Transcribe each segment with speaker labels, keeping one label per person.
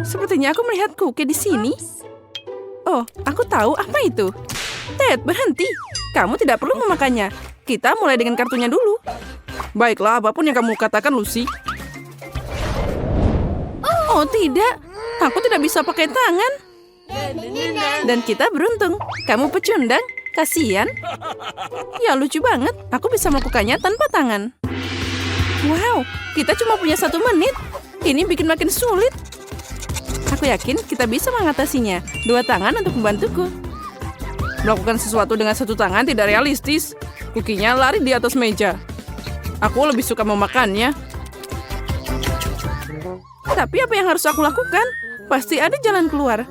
Speaker 1: Sepertinya aku melihat Cookie di sini. Oh, aku tahu apa itu. Ted, berhenti. Kamu tidak perlu memakannya. Kita mulai dengan kartunya dulu. Baiklah, apapun yang kamu katakan, Lucy. Oh, tidak. Aku tidak bisa pakai tangan. Dan kita beruntung. Kamu pecundang. Kasian. Ya, lucu banget. Aku bisa melakukannya tanpa tangan. Wow, kita cuma punya 1 menit. Ini bikin makin sulit. Aku yakin kita bisa mengatasinya. 2 tangan untuk membantuku. Melakukan sesuatu dengan 1 tangan tidak realistis. Kukinya lari di atas meja. Aku lebih suka memakannya. Tapi apa yang harus aku lakukan? Pasti ada jalan keluar.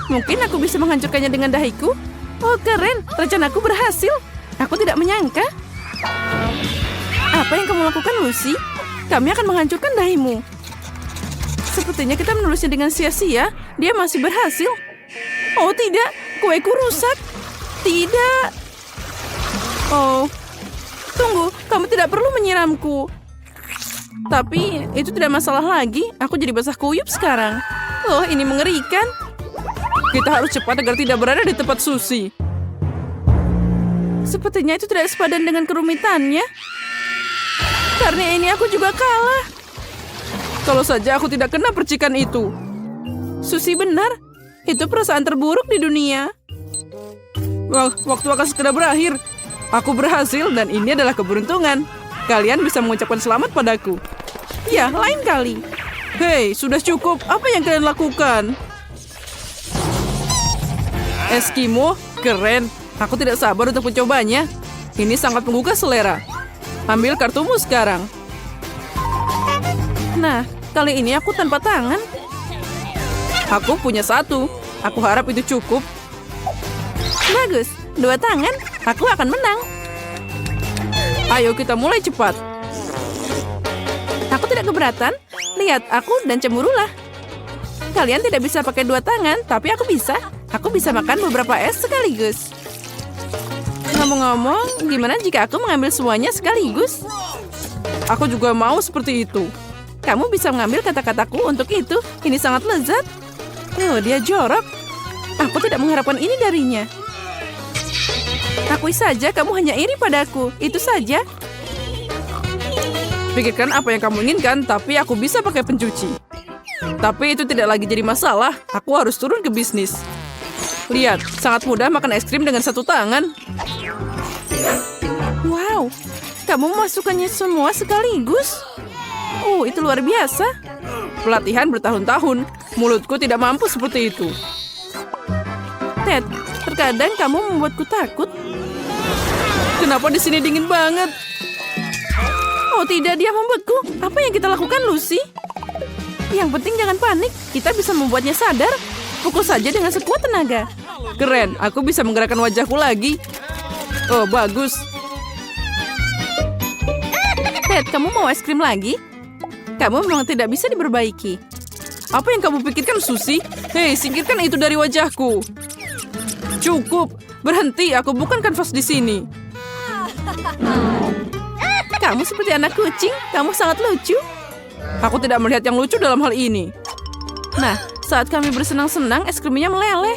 Speaker 1: Mungkin aku bisa menghancurkannya dengan dahiku. Oh, keren. Rencanaku berhasil. Aku tidak menyangka. Apa yang kamu lakukan, Lucy? Kami akan menghancurkan dahimu. Sepertinya kita menulisnya dengan sia-sia. Dia masih berhasil. Oh, tidak. Kueku rusak. Tidak. Oh, tunggu. Kamu tidak perlu menyiramku. Tapi itu tidak masalah lagi. Aku jadi basah kuyup sekarang. Oh, ini mengerikan. Kita harus cepat agar tidak berada di tempat Susie. Sepertinya itu tidak sepadan dengan kerumitannya. Karena ini aku juga kalah. Kalau saja aku tidak kena percikan itu. Susie benar. Itu perasaan terburuk di dunia. Wah, waktu akan segera berakhir. Aku berhasil dan ini adalah keberuntungan. Kalian bisa mengucapkan selamat padaku. Ya, lain kali. Hei, sudah cukup. Apa yang kalian lakukan? Eskimo, keren. Aku tidak sabar untuk mencobanya. Ini sangat menggugah selera. Ambil kartumu sekarang. Nah, kali ini aku tanpa tangan. Aku punya 1. Aku harap itu cukup. Bagus, 2 tangan. Aku akan menang. Ayo kita mulai cepat. Aku tidak keberatan. Lihat aku dan cemburulah. Kalian tidak bisa pakai 2 tangan, tapi aku bisa. Aku bisa makan beberapa es sekaligus. Ngomong-ngomong, gimana jika aku mengambil semuanya sekaligus? Aku juga mau seperti itu. Kamu bisa mengambil kata-kataku untuk itu. Ini sangat lezat. Oh, dia jorok. Aku tidak mengharapkan ini darinya. Akui saja kamu hanya iri padaku. Itu saja. Pikirkan apa yang kamu inginkan, tapi aku bisa pakai pencuci. Tapi itu tidak lagi jadi masalah. Aku harus turun ke bisnis. Lihat, sangat mudah makan es krim dengan 1 tangan. Wow, kamu memasukkannya semua sekaligus. Oh, itu luar biasa. Pelatihan bertahun-tahun. Mulutku tidak mampu seperti itu. Ted, terkadang kamu membuatku takut. Kenapa di sini dingin banget? Oh tidak, dia membuatku. Apa yang kita lakukan, Lucy? Yang penting jangan panik. Kita bisa membuatnya sadar. Pukul saja dengan sekuat tenaga. Keren, aku bisa menggerakkan wajahku lagi. Oh, bagus. Ted, kamu mau es krim lagi? Kamu memang tidak bisa diperbaiki. Apa yang kamu pikirkan, Susie? Hei, singkirkan itu dari wajahku. Cukup, berhenti. Aku bukan kanvas di sini. Kamu seperti anak kucing. Kamu sangat lucu. Aku tidak melihat yang lucu dalam hal ini. Nah, saat kami bersenang-senang, es krimnya meleleh.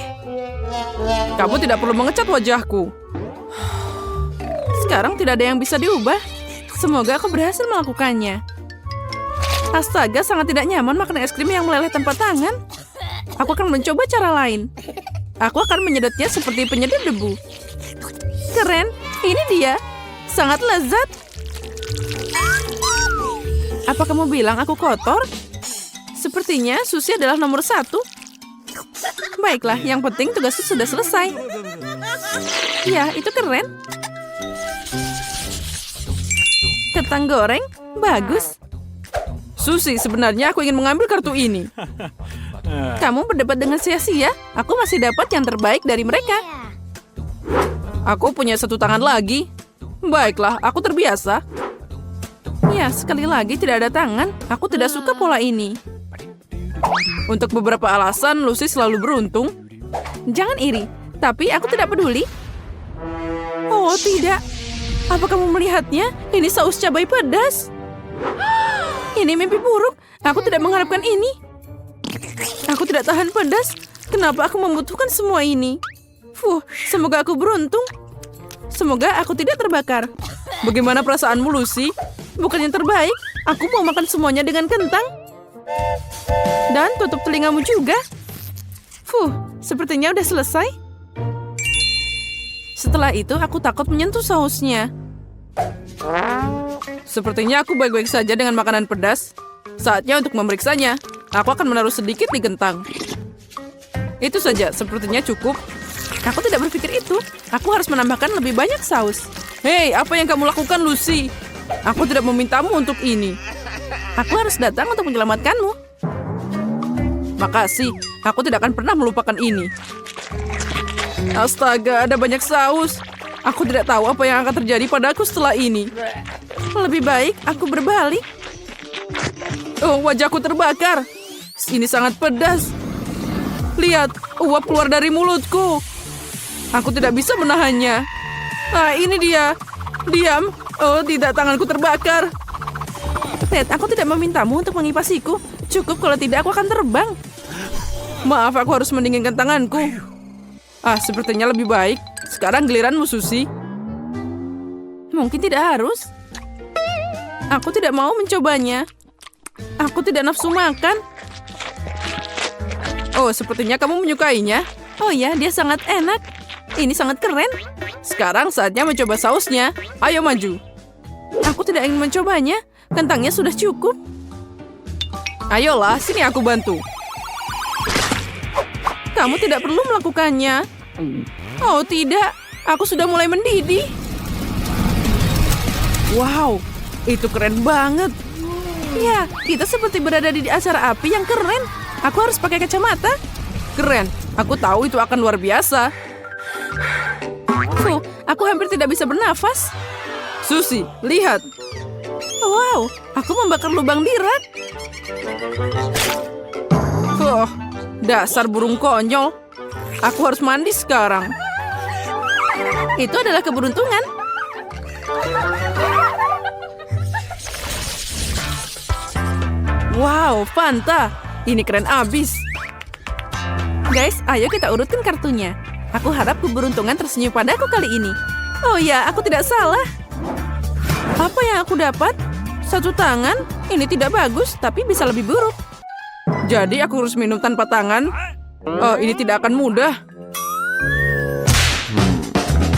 Speaker 1: Kamu tidak perlu mengecat wajahku. Sekarang tidak ada yang bisa diubah. Semoga aku berhasil melakukannya. Astaga, sangat tidak nyaman makan es krim yang meleleh tanpa tangan. Aku akan mencoba cara lain. Aku akan menyedotnya seperti penyedot debu. Keren, ini dia. Sangat lezat. Apa kamu bilang aku kotor? Sepertinya Susie adalah nomor 1. Baiklah, yang penting tugasku sudah selesai. Ya, itu keren. Kentang goreng, bagus. Susie, sebenarnya aku ingin mengambil kartu ini. Kamu berdebat dengan sia-sia. Aku masih dapat yang terbaik dari mereka. Aku punya 1 tangan lagi. Baiklah, aku terbiasa. Ya, sekali lagi tidak ada tangan. Aku tidak suka pola ini. Untuk beberapa alasan, Lucy selalu beruntung. Jangan iri, tapi aku tidak peduli. Oh, tidak. Apa kamu melihatnya? Ini saus cabai pedas. Ini mimpi buruk. Aku tidak mengharapkan ini. Aku tidak tahan pedas. Kenapa aku membutuhkan semua ini? Semoga aku beruntung. Semoga aku tidak terbakar. Bagaimana perasaanmu, Lucy? Bukan yang terbaik. Aku mau makan semuanya dengan kentang. Dan tutup telingamu juga. Sepertinya udah selesai. Setelah itu aku takut menyentuh sausnya. Sepertinya aku baik-baik saja dengan makanan pedas. Saatnya untuk memeriksanya. Aku akan menaruh sedikit di kentang. Itu saja, sepertinya cukup. Aku tidak berpikir itu. Aku harus menambahkan lebih banyak saus. Hei, apa yang kamu lakukan, Lucy? Aku tidak memintamu untuk ini. Aku harus datang untuk menyelamatkanmu. Makasih, aku tidak akan pernah melupakan ini. Astaga, ada banyak saus. Aku tidak tahu apa yang akan terjadi padaku setelah ini. Lebih baik aku berbalik. Oh, wajahku terbakar. Ini sangat pedas. Lihat, uap keluar dari mulutku. Aku tidak bisa menahannya. Ini dia. Diam. Oh, tidak, tanganku terbakar. Ted, aku tidak memintamu untuk mengipasiku. Cukup, kalau tidak aku akan terbang. Maaf, aku harus mendinginkan tanganku. Sepertinya lebih baik. Sekarang giliranmu, Susie. Mungkin tidak harus. Aku tidak mau mencobanya. Aku tidak nafsu makan. Oh, sepertinya kamu menyukainya. Oh ya, dia sangat enak. Ini sangat keren. Sekarang saatnya mencoba sausnya. Ayo maju. Aku tidak ingin mencobanya. Kentangnya sudah cukup. Ayolah, sini aku bantu. Kamu tidak perlu melakukannya. Oh tidak, aku sudah mulai mendidih. Wow, itu keren banget. Ya, kita seperti berada di acara api yang keren. Aku harus pakai kacamata. Keren, aku tahu itu akan luar biasa. Aku hampir tidak bisa bernafas. Susie, lihat. Wow, aku membakar lubang di rak. Dasar burung konyol. Aku harus mandi sekarang. Itu adalah keberuntungan. Wow, Fanta. Ini keren abis. Guys, ayo kita urutkan kartunya. Aku harap keberuntungan tersenyum padaku kali ini. Oh ya, aku tidak salah. Apa yang aku dapat? Satu tangan. Ini tidak bagus, tapi bisa lebih buruk. Jadi aku harus minum tanpa tangan. Oh, ini tidak akan mudah.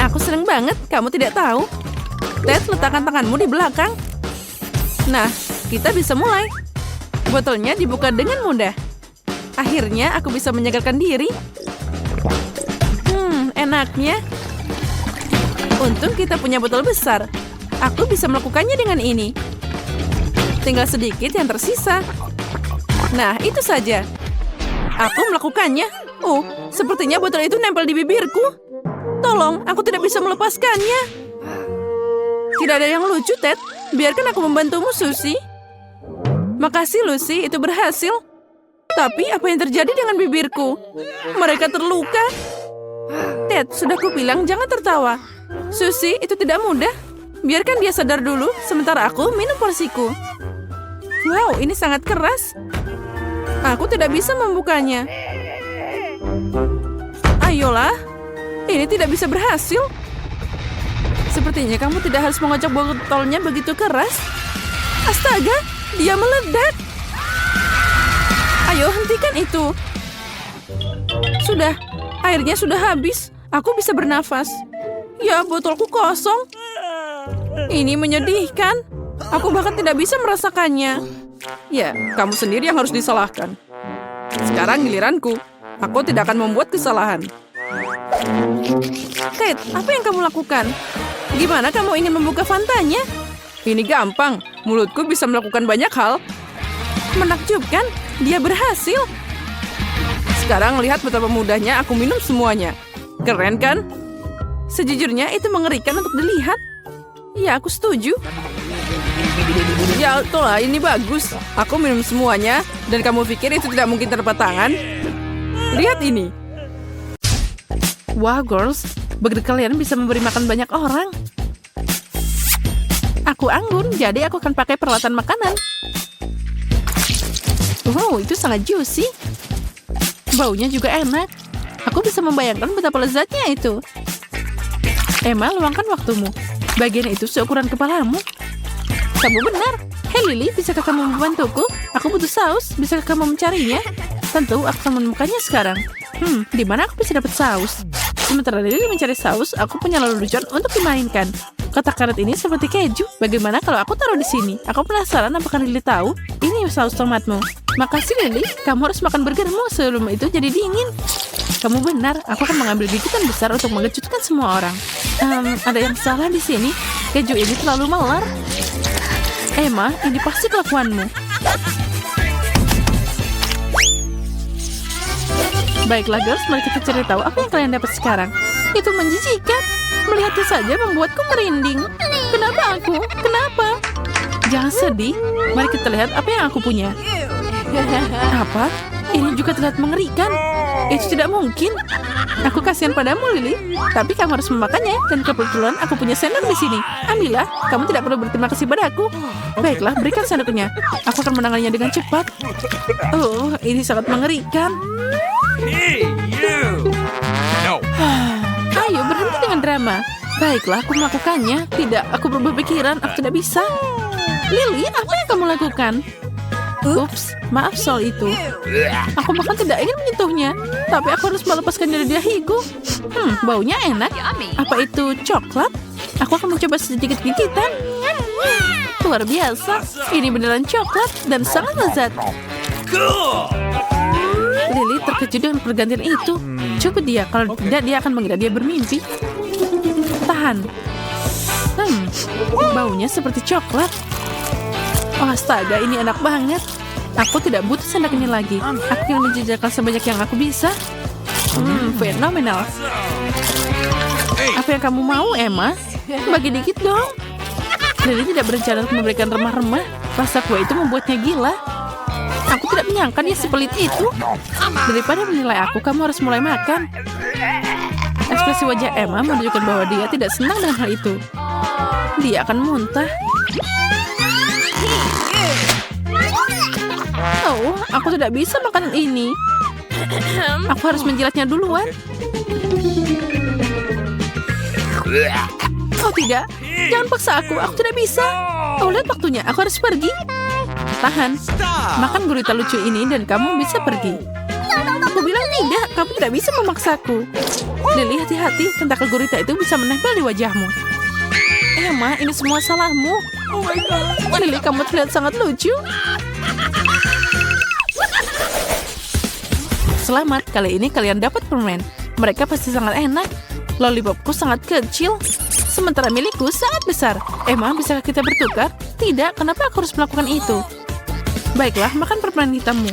Speaker 1: Aku senang banget, kamu tidak tahu. Ted, letakkan tanganmu di belakang. Nah, kita bisa mulai. Botolnya dibuka dengan mudah. Akhirnya aku bisa menyegarkan diri. Enaknya. Untung kita punya botol besar. Aku bisa melakukannya dengan ini. Tinggal sedikit yang tersisa. Nah, itu saja. Aku melakukannya. Oh, sepertinya botol itu nempel di bibirku. Tolong, aku tidak bisa melepaskannya. Tidak ada yang lucu, Ted. Biarkan aku membantumu, Susie. Makasih, Lucy. Itu berhasil. Tapi apa yang terjadi dengan bibirku? Mereka terluka. Ted, sudah kubilang jangan tertawa. Susie, itu tidak mudah. Biarkan dia sadar dulu, sementara aku minum porsiku. Wow, ini sangat keras. Aku tidak bisa membukanya. Ayolah. Ini tidak bisa berhasil. Sepertinya kamu tidak harus mengocok botolnya begitu keras. Astaga, dia meledak. Ayo, hentikan itu. Sudah, airnya sudah habis. Aku bisa bernafas. Ya, botolku kosong. Ini menyedihkan. Aku bahkan tidak bisa merasakannya. Ya, kamu sendiri yang harus disalahkan. Sekarang giliranku. Aku tidak akan membuat kesalahan. Kate, apa yang kamu lakukan? Gimana kamu ingin membuka Fantanya? Ini gampang. Mulutku bisa melakukan banyak hal. Menakjubkan, dia berhasil. Sekarang lihat betapa mudahnya aku minum semuanya. Keren kan? Sejujurnya itu mengerikan untuk dilihat. Ya, aku setuju. Ya, itulah, ini bagus. Aku minum semuanya, dan kamu pikir itu tidak mungkin tanpa tangan? Lihat ini. Wah, girls. Begitu kalian bisa memberi makan banyak orang. Aku anggun, jadi aku akan pakai peralatan makanan. Wow, itu sangat juicy. Baunya juga enak. Aku bisa membayangkan betapa lezatnya itu. Emma, luangkan waktumu. Bagian itu seukuran kepalamu. Kamu benar. Hei Lily, bisakah kamu membantuku? Aku butuh saus. Bisakah kamu mencarinya? Tentu, aku akan menemukannya sekarang. Di mana aku bisa dapat saus? Sementara Lily mencari saus, aku punya lelucon untuk dimainkan. Kotak karet ini seperti keju. Bagaimana kalau aku taruh di sini? Aku penasaran apakah Lily tahu? Ini saus tomatmu. Makasih Lily, kamu harus makan burgermu sebelum itu jadi dingin. Kamu benar, aku akan mengambil gigitan besar untuk mengejutkan semua orang. Ada yang salah di sini. Keju ini terlalu melar. Emma, ini pasti kelakuanmu. Baiklah girls, mari kita cari tahu apa yang kalian dapat sekarang. Itu menjijikan. Melihatnya saja membuatku merinding. Kenapa aku? Kenapa? Jangan sedih. Mari kita lihat apa yang aku punya. Apa? Ini juga terlihat mengerikan. Itu tidak mungkin. Aku kasihan padamu, Lily. Tapi kamu harus memakannya. Dan kebetulan aku punya sendok di sini. Ambillah. Kamu tidak perlu berterima kasih padaku. Baiklah, berikan sendoknya. Aku akan menanganinya dengan cepat. Oh, ini sangat mengerikan.
Speaker 2: No.
Speaker 1: Ayo, berhenti dengan drama. Baiklah, aku melakukannya. Tidak, aku berubah pikiran. Aku tidak bisa. Lily, apa yang kamu lakukan? Ups, maaf soal itu. Aku bahkan tidak ingin menyentuhnya. Tapi aku harus melepaskannya dari dahiku. Baunya enak. Apa itu coklat? Aku akan mencoba sedikit gigitan. Luar biasa. Ini beneran coklat dan sangat lezat. Lily terkejut dengan pergantian itu. Coba dia, kalau tidak dia akan mengira dia bermimpi. Tahan. Baunya seperti coklat. Oh astaga, ini enak banget. Aku tidak butuh sendok ini lagi. Aku ingin menjejakkan sebanyak yang aku bisa. Fenomenal. Apa yang kamu mau, Emma? Bagi dikit dong. Lily tidak berencana untuk memberikan remah-remah. Rasa kue itu membuatnya gila. Aku tidak menyangka dia sepelit itu. Daripada menilai aku, kamu harus mulai makan. Ekspresi wajah Emma menunjukkan bahwa dia tidak senang dengan hal itu. Dia akan muntah. Oh, aku tidak bisa makan ini. Aku harus menjilatnya duluan. Oh tidak, jangan paksa aku tidak bisa. Oh lihat waktunya, aku harus pergi. Tahan, makan gurita lucu ini dan kamu bisa pergi. Aku bilang tidak, kamu tidak bisa memaksaku. Lily, hati-hati, tentakel gurita itu bisa menempel di wajahmu. Emma, ini semua salahmu. Lily, kamu terlihat sangat lucu. Selamat, kali ini kalian dapat permen. Mereka pasti sangat enak. Lollipopku sangat kecil, sementara milikku sangat besar. Emma, bisakah kita bertukar? Tidak, kenapa aku harus melakukan itu? Baiklah, makan permen hitammu.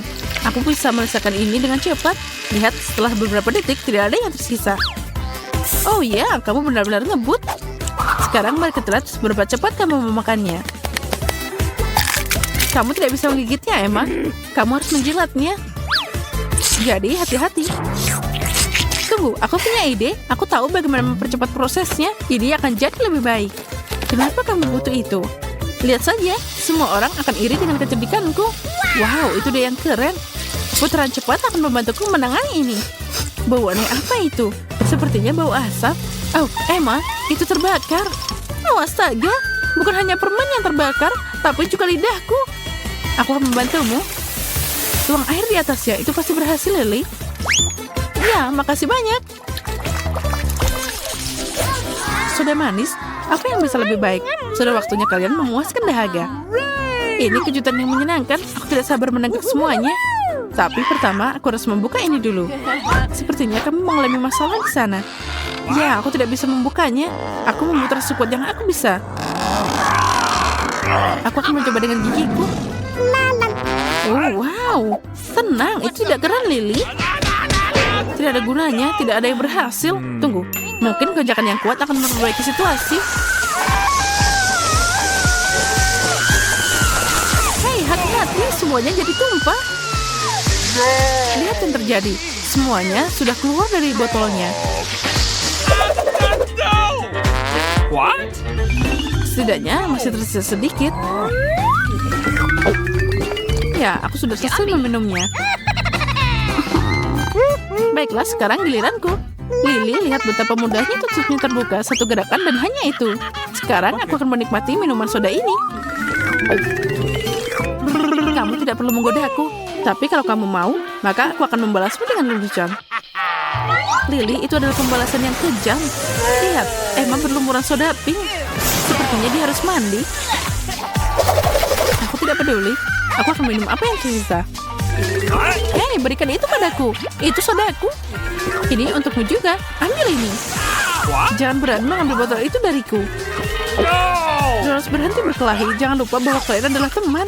Speaker 1: Aku bisa menyelesaikan ini dengan cepat. Lihat, setelah beberapa detik tidak ada yang tersisa. Oh ya, kamu benar-benar ngebut. Sekarang mari kita lihat seberapa cepat kamu memakannya. Kamu tidak bisa menggigitnya, Emma. Kamu harus menjilatnya. Jadi, hati-hati. Tunggu, aku punya ide. Aku tahu bagaimana mempercepat prosesnya. Ini akan jadi lebih baik. Kenapa kamu butuh itu? Lihat saja, semua orang akan iri dengan kecerdikanku. Wow, itu dia yang keren. Putaran cepat akan membantuku menangani ini. Bau aneh apa itu? Sepertinya bau asap. Oh, Emma, itu terbakar. Oh, astaga. Bukan hanya permen yang terbakar, tapi juga lidahku. Aku akan membantumu. Tuang air di atasnya, itu pasti berhasil, Lily. Ya, makasih banyak. Sudah manis, apa yang bisa lebih baik? Sudah waktunya kalian memuaskan dahaga. Ini kejutan yang menyenangkan, aku tidak sabar menangkap semuanya. Tapi pertama, aku harus membuka ini dulu. Sepertinya kamu mengalami masalah di sana. Ya, aku tidak bisa membukanya. Aku memutar sekuat yang aku bisa. Aku akan mencoba dengan gigiku. Oh, wow. Tenang, itu tidak keren, Lily. Tidak ada gunanya, tidak ada yang berhasil. Tunggu, mungkin gojakan yang kuat akan memperbaiki situasi. Hei, hati-hati, semuanya jadi tumpah. Lihat yang terjadi, semuanya sudah keluar dari botolnya.
Speaker 2: What?
Speaker 1: Setidaknya masih tersisa sedikit. Ya, aku sudah selesai meminumnya. Baiklah, sekarang giliranku. Lily, lihat betapa mudahnya tutupnya terbuka. Satu gerakan dan hanya itu. Sekarang aku akan menikmati minuman soda ini. Kamu tidak perlu menggodaku. Tapi kalau kamu mau, maka aku akan membalasmu dengan lelucon. Lily, itu adalah pembalasan yang kejam. Lihat, Emma berlumuran soda pink. Sepertinya dia harus mandi. Aku tidak peduli. Aku akan minum apa yang tersisa. Hei, berikan itu padaku. Itu sodaku. Ini untukmu juga. Ambil ini. Jangan berani mengambil botol itu dariku. Harus berhenti berkelahi. Jangan lupa bahwa kalian adalah teman.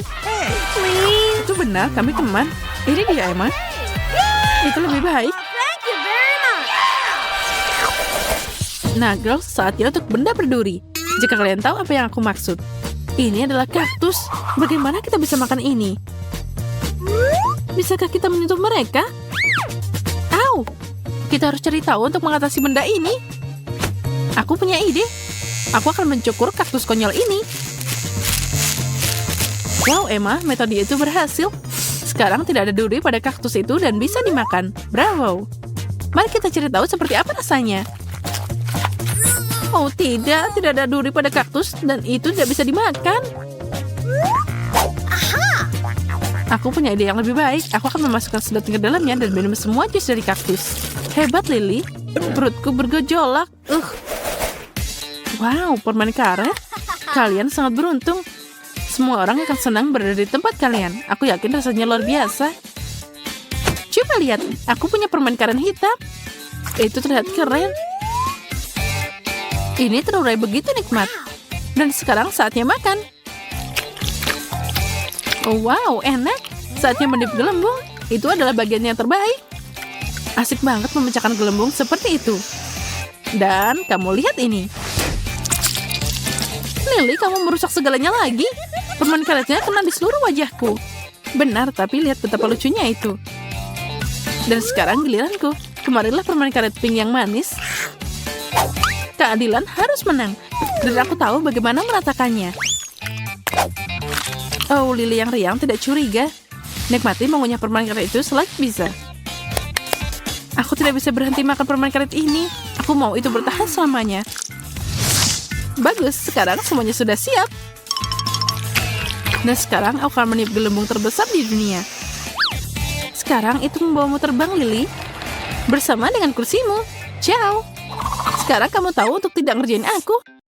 Speaker 1: Itu benar, kami teman. Ini dia, Emma. Itu lebih baik. Nah, girls, saatnya untuk benda berduri. Jika kalian tahu apa yang aku maksud. Ini adalah kaktus. Bagaimana kita bisa makan ini? Bisakah kita menyentuh mereka? Au! Kita harus cari tahu untuk mengatasi benda ini. Aku punya ide. Aku akan mencukur kaktus konyol ini. Wow, Emma, metode itu berhasil. Sekarang tidak ada duri pada kaktus itu dan bisa dimakan. Bravo! Mari kita cari tahu seperti apa rasanya. Oh tidak ada duri pada kaktus dan itu tidak bisa dimakan. Aku punya ide yang lebih baik. Aku akan memasukkan sedotin ke dalamnya dan minum semua jus dari kaktus. Hebat, Lily. Perutku bergejolak. Wow, permen karet. Kalian sangat beruntung. Semua orang akan senang berada di tempat kalian. Aku yakin rasanya luar biasa. Coba lihat, aku punya permen karet hitam. Itu terlihat keren. Ini terurai begitu nikmat. Dan sekarang saatnya makan. Oh, wow, enak. Saatnya meniup gelembung. Itu adalah bagian yang terbaik. Asik banget memecahkan gelembung seperti itu. Dan kamu lihat ini. Lily, kamu merusak segalanya lagi. Permen karetnya kena di seluruh wajahku. Benar, tapi lihat betapa lucunya itu. Dan sekarang giliranku. Kemarilah permen karet pink yang manis. Keadilan harus menang. Dan aku tahu bagaimana meratakannya. Oh, Lily yang riang tidak curiga. Nikmati mengunyah permen karet itu selagi bisa. Aku tidak bisa berhenti makan permen karet ini. Aku mau itu bertahan selamanya. Bagus, sekarang semuanya sudah siap. Dan sekarang aku akan meniup gelembung terbesar di dunia. Sekarang itu membawamu terbang, Lily. Bersama dengan kursimu. Ciao. Sekarang kamu tahu untuk tidak ngerjain aku.